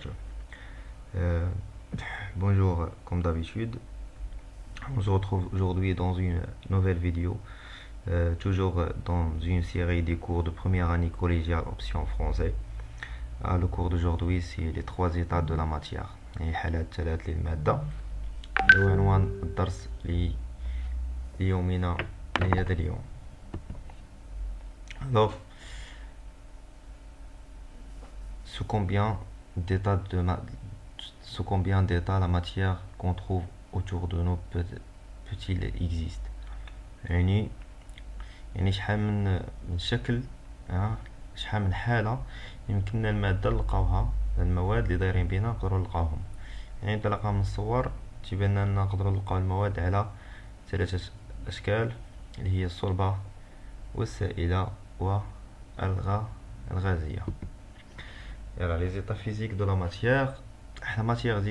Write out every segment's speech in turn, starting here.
charge. Euh, Bonjour, comme d'habitude, on se retrouve aujourd'hui dans une nouvelle vidéo, toujours dans une série des cours de première année collégiale option français. Le cours d'aujourd'hui, c'est les trois états de la matière. يعني حالات ثلاث للمادة وعنوان الدرس ليومنا لهذا اليوم. Alors, sous combien d'états la matière qu'on trouve autour de nous peut-il existe. يعني شحال من شكل، شحال من حالة يمكننا المادة نلقاوها، المواد اللي دايرين بينا نقدروا نلقاوهم. يعني انطلاقا من الصور تيبان لنا نقدروا نلقاو المواد على ثلاثة أشكال اللي هي الصلبة والسائلة والغازية. Alors, les états physiques de la matière. La matière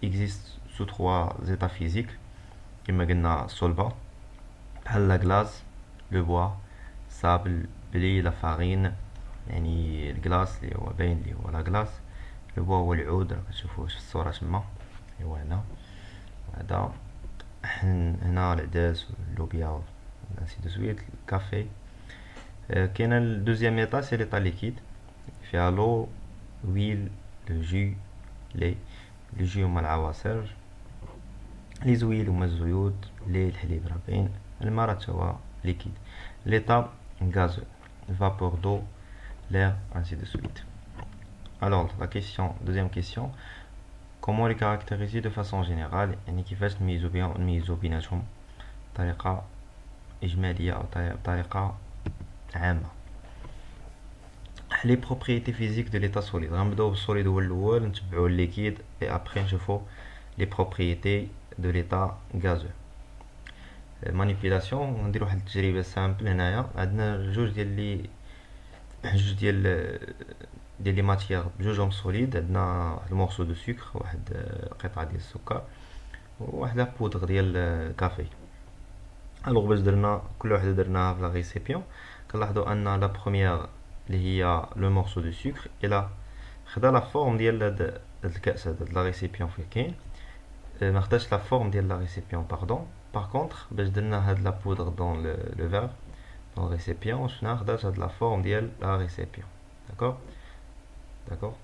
existe sous trois états physiques. كما قلنا الصلبة بحال la glace, le bois, sable, بلي لا فارين. يعني الكلاص اللي هو باين اللي هو لا كلاص، لو بوا هو العود، راه كتشوفوه في الصورة تما. ايوا هنا هذا هنا العدس واللوبيا ainsi de suite الكافي. كاين الدوزيام ايطا سي ليطا ليكيد فيها لو ويل لو جو لي. لو جو هما العواصر، لي زويل هما الزيوت، لي الحليب راه باين، الماء راه تا هو ليكيد. ليطا غازو vapeur d'eau, l'air, ainsi de suite. Alors, deuxième question, comment les caractériser de façon générale؟ يعني كيفاش نميزو بيناتهم بطريقة إجمالية أو بطريقة عامة. les propriétés physiques de l'état solide. غنبداو بالسوليد هو الأول، نتبعو الليكيد et après نشوفو les propriétés de l'état gazeux. مانيبيلاسيون، نديرو واحد التجربة سامبل. هنايا عندنا جوج ديال لي ماتيير بجوجهم سوليد. عندنا واحد المورسو دو سكر، واحد قطعة ديال السكر، وواحد لا بودغ ديال الكافي. الوغ باش درنا كل وحدة درناها في لا ريسيبيون، كنلاحظوا ان لا بروميير اللي هي لو مورسو دو سكر الى خدا لا فورم ديال هاد الكاس، هاد لا ريسيبيون فين كاين ما خداش لا فورم ديال لا ريسيبيون باردون. باغ كونطخ باش درنا هاد لا بودغ دون لو فير دون ريسيبيون، شفنا خدات هاد لا فورم ديال لا ريسيبيون. D'accord. D'accord.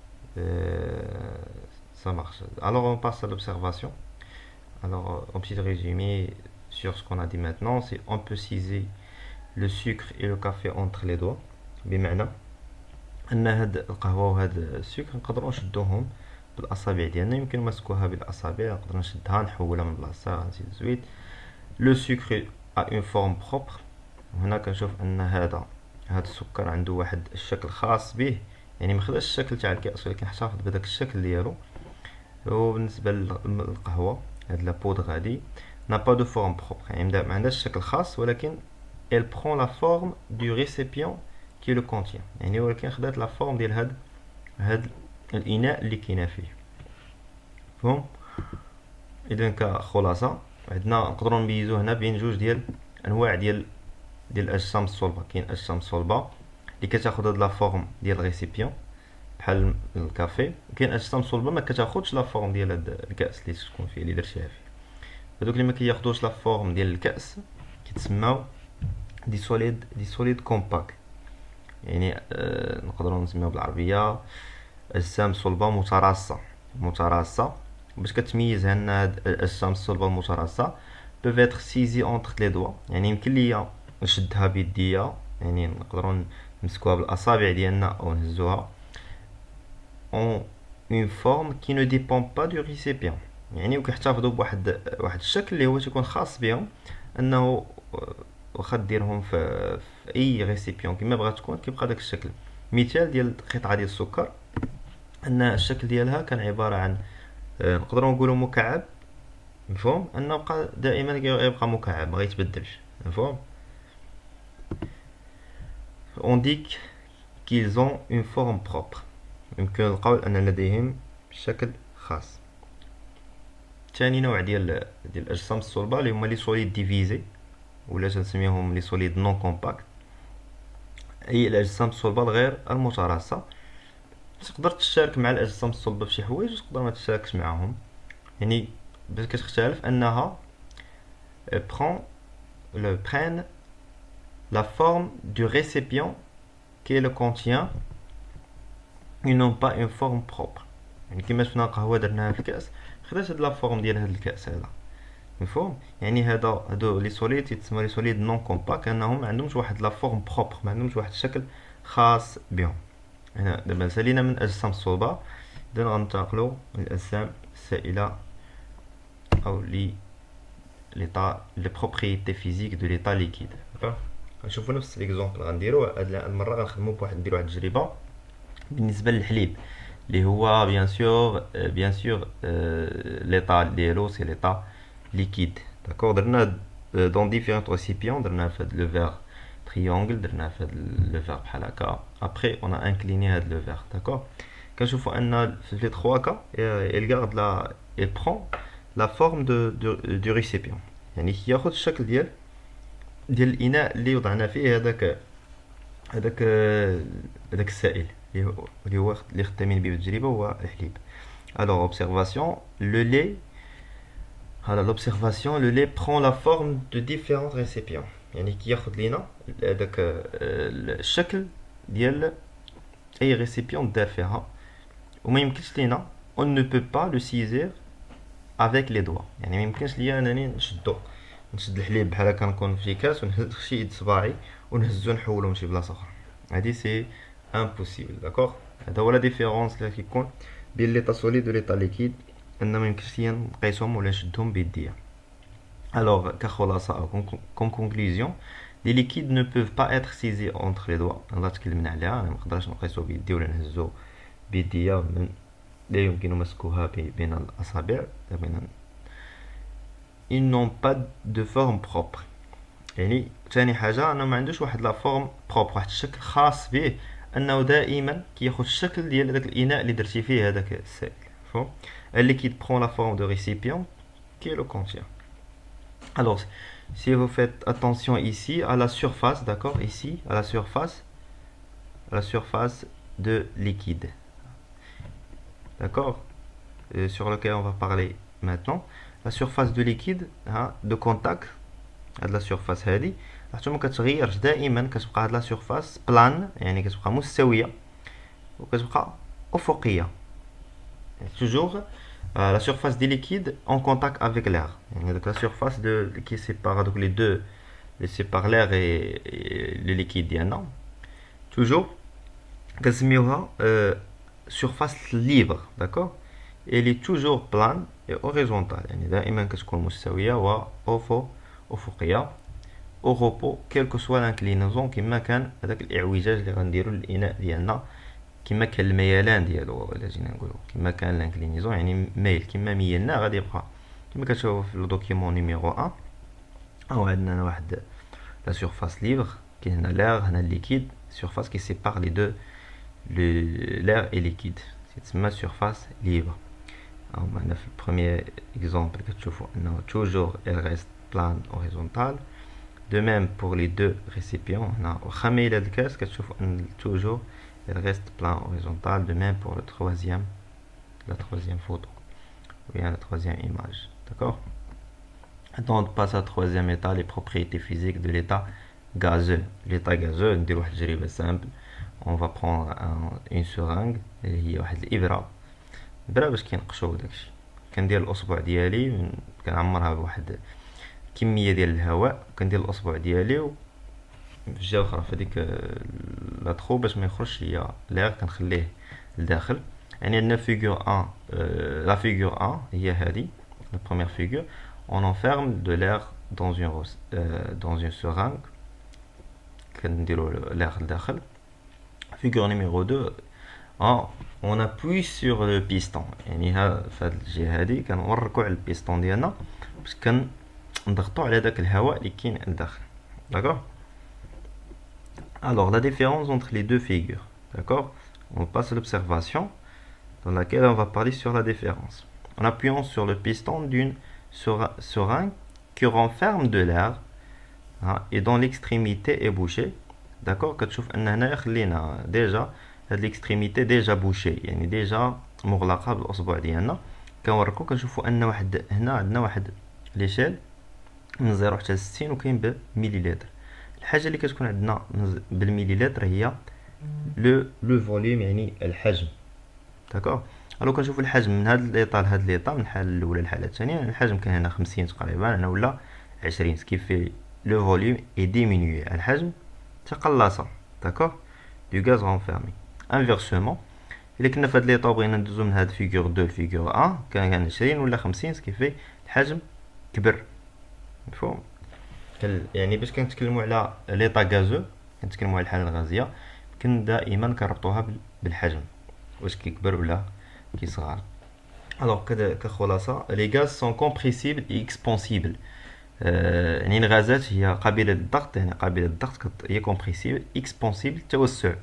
Ça marche. Alors on passe à l'observation. Alors en petit résumé sur ce qu'on a dit maintenant, c'est on peut ciser le sucre et le café entre les doigts. بمعنى ان هاد القهوة وهاد السكر نقدروا نشدوهم بالاصابع ديالنا، يمكن نمسكوها بالاصابع، نقدر نشدها نحولها من بلاصه ainsi de suite. Le sucre a une forme propre. وهنا كنشوف ان هذا السكر عنده واحد الشكل خاص به، يعني ما خداش الشكل تاع الكأس ولكن احتفظ بداك الشكل ديالو. وبالنسبه للقهوه هاد لا بودغ هادي n'a pas de forme propre، يعني ما عندهاش شكل خاص، ولكن elle prend la forme du récipient qui le contient. يعني ولكن خدات لا فورم ديال هاد الاناء اللي كاينه فيه. فهم؟ اذا كخلاصه عندنا نقدروا نميزو هنا بين جوج ديال انواع ديال الاجسام الصلبه. كاين اجسام صلبه اللي كتاخذ هاد لا فورم ديال الريسيبيون بحال الكافي، وكاين اجسام صلبه ما كتاخذش لا فورم ديال هاد الكاس اللي تكون فيه اللي درتيها فيه. هذوك اللي ما كياخذوش لا فورم ديال الكاس كيتسماو دي سوليد كومباكت. يعني نقدروا نسميوها بالعربيه اجسام صلبه متراصه. باش كتميزها ان هاد الاجسام الصلبه المتراصه peuvent être saisis entre les doigts، يعني يمكن ليا نشدها بيديا، يعني نقدروا نمسكوها بالاصابع ديالنا او نهزوها en une forme qui ne dépend pas du récipient، يعني وكيحتفظوا بواحد الشكل اللي هو تيكون خاص بهم، انه واخا ديرهم في اي ريسيبيون كما بغات تكون كيبقى داك الشكل. مثال ديال قطعه ديال السكر ان الشكل ديالها كان عباره عن نقدروا نقولوا مكعب، مفهوم انه بقى دائما يبقى مكعب ما يتبدلش، مفهوم. on dit qu'ils ont une forme propre، يمكن القول ان لديهم شكل خاص. ثاني نوع ديال الاجسام الصلبه اللي هما لي سوليد ديفيزي، ولا تنسميهم لي سوليد نون كومباكت، اي الاجسام الصلبه الغير المتراصه. تقدر تشارك مع الأجسام الصلبة في شي حوايج وتقدر ما تشاركش معاهم. يعني باش كتختلف أنها prennent la forme du récipient qui le contient et non pas une forme propre. يعني كيما شفنا قهوة درناها في الكأس خدات هاد لا فورم ديال هاد الكأس هذا مفهوم. يعني هادو لي سوليد تيتسمى لي سوليد نون كومباكت لأنهم ما عندهمش واحد لا فورم بروبر، ما عندهمش واحد الشكل خاص بهم. هنا دابا سالينا من الأجسام الصلبة، إذا غننتقلو للأجسام السائلة أو l'état les propriétés physiques de l'état liquide. غنشوفو نفس ليكزومبل غنديرو هاد المرة غنخدمو نديرو واحد التجربة بالنسبة للحليب اللي هو بيان سور l'état ديالو سي l'état liquide. داكور درنا دون ديفيرونت ريسيبيون، درنا في هاد لو فيغ triangle، درنا في هاد لو فيغ بحال هكا. ابري اون انكليني هاد لو فيغ. داكور كنشوفو ان في لي 3 كا il garde la il prend la forme du récipient، يعني كياخد الشكل ديال الاناء اللي وضعنا فيه هذاك السائل اللي خدامين به بالتجربه هو الحليب. alors observation le lait le lait prend la forme de différents récipients، يعني كياخد لينا هذاك الشكل ديال اي ريسيبيون دار فيها وما يمكنش لينا on ne peut pas le saisir avec les doigts. يعني ما يمكنش ليا انني نشد الحليب بحال هكا نكون في كاس ونهز شي يد صباعي ونهزو نحولو من شي بلاصه اخرى، هادي سي امبوسيبل. داكوغ هذا هو لا ديفيرونس اللي كيكون بين ليطا سوليد و ليطا ليكيد، ان ما يمكنش ليا نقيسهم ولا نشدهم بيديا. alors كخلاصه comme conclusion les liquides ne peuvent pas être saisis entre les doigts. هذا تكلمنا عليها، ما نقدرش نقيسو بيدي ولا نهزو بيديا، من لا يمكن مسكها بين الأصابع. ils n'ont pas de forme propre، يعني ثاني حاجة أنه ما عندوش واحد لا فورم بروبر، واحد الشكل خاص به، أنه دائما كياخد الشكل ديال هذاك الإناء اللي درتي فيه هذاك السائل. فهم un liquide prend la forme de récipient qui le contient. alors si vous faites attention ici à la surface, d'accord, ici à la surface de liquide, d'accord, sur lequel on va parler maintenant, la surface de liquide de contact هاد لا سيرفاس هادي حتى ما كتغيرش، دائما كتبقى هاد لا سيرفاس بلان، يعني كتبقى مستويه وكتبقى افقيه، يعني توجور لا سيرفاس دي ليكيد اون كونتاكت افيك لير، يعني هادوك لا سيرفاس دو كي سيبار هادوك لي دو لي سيبار لير اي لو ليكيد ديالنا توجور كنسميوها سيرفاس ليبر. داكور elle est toujours plane et horizontale، يعني دائما كتكون مستويه و افقيه او روبو كيلكو سوا لانكلينازون، كما كان هذاك الاعوجاج اللي غنديرو للاناء ديالنا، كما كان الميلان ديالو ولا جينا نقولو كما كان لانكلينيزون، يعني ميل كما ميلنا غادي يبقى كما كتشوفوا في الدوكيمون نيميرو 1. او عندنا واحد لا سيرفاس ليبر، كاين هنا لير هنا الليكيد، سيرفاس كي سيبار لي دو لير اي ليكيد تسمى سيرفاس ليبر. او معنا في البروميير اكزومبل كتشوفوا انه توجور elle reste plane horizontale. de même pour les deux récipients، هنا واخا مايله هاد الكاس كتشوفوا ان توجور elle reste plane horizontale. de même pour la troisième photo ou bien la troisième image. d'accord. Maintenant on passe à troisième état, les propriétés physiques de l'état gazeux. l'état gazeux ندير واحد التجربه سامبل. on va prendre une seringue اللي هي واحد الابره باش كينقشوا داكشي. كندير الاصبع ديالي كنعمرها بواحد كميه ديال الهواء، كندير الاصبع ديالي في الجهه الاخرى في هذيك لا ترو باش ما يخرجش ليا لير، كنخليه لداخل. يعني عندنا فيغور 1 لا فيغور 1 هي هذه لا بروميير فيغور. on enferme de l'air dans une seringue، كنديروا لير لداخل. فيغور نيميرو 2 on appuie sur le piston، يعني في هذه الجهه هذه كنوركوا على البيستون ديالنا باش نضغطوا على داك الهواء اللي كاين لداخل. d'accord. alors la différence entre les deux figures. d'accord. on passe à l'observation dans laquelle on va parler sur la différence. en appuyant sur le piston d'une seringue qui renferme de l'air et dont l'extrémité est bouchée. d'accord. كتشوف ان هنايا خلينا ديجا هاد ليكستريميتي ديجا بوشي، يعني ديجا مغلقه بالاصبع ديالنا. كنوريكم كنشوفوا ان واحد هنا عندنا واحد ليشيل من 0 حتى 60 وكاين بمليلتر. الحاجه اللي كتكون عندنا بالمليلتر هي لو فوليوم، يعني الحجم. داكوغ. الو كنشوفوا الحجم من هاد ليطا لهاد ليطا، من الحاله الاولى للحاله الثانيه، الحجم كان هنا 50 تقريبا، هنا ولا 20، سكيفي لو فوليوم اي ديمينيي، الحجم تقلص. داكوغ دو غاز رونفيرمي. انفيرسومون الا كنا في هاد ليطا بغينا ندوزو من هاد فيغور 2 لفيغور 1، كان 20 ولا 50، سكيفي الحجم كبر. مفهوم؟ يعني باش كنتكلموا على ليطا غازو، كنتكلموا على الحاله الغازيه، كن دائما كنربطوها بالحجم، واش كيكبر ولا كيصغر. الوغ كخلاصه، لي غاز سون كومبريسيبل اي اكسبانسيبل. يعني الغازات هي قابله للضغط، يعني قابله للضغط، هي كومبريسيبل. اكسبانسيبل توسع،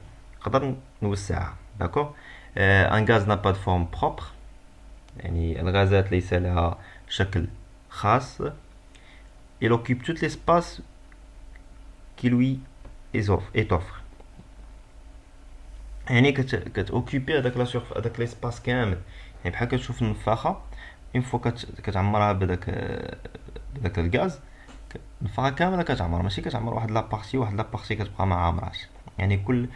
نقدر نوسعها. داكوغ. ان غاز نا با دو فورم بروبر، يعني الغازات ليس لها شكل خاص. il occupe tout l'espace qui lui est offre. يعني كتوكيبي هذاك لا سيرف، هذاك ليسباس كامل. يعني بحال كتشوف النفاخه، اون فوا كتعمرها بداك الغاز، النفاخه كامله كتعمر، ماشي كتعمر واحد لابارتي واحد لابارتي كتبقى ما عامراش، يعني كل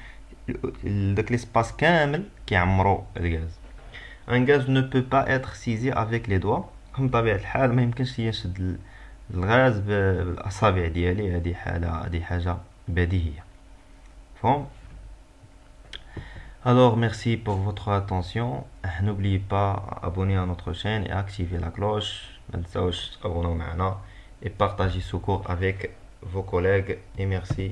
داك ليسباس كامل كيعمرو الغاز. ان غاز ne peut pas être scisé avec les doigts، بطبيعه الحال ما يمكنش ليا نشد الغاز بالاصابع ديالي، هذه حاجه بديهيه. فهم؟ Alors, merci pour votre attention. N'oubliez pas abonner à notre chaîne et activer la cloche. Et partagez ce cours avec vos collègues. Et merci.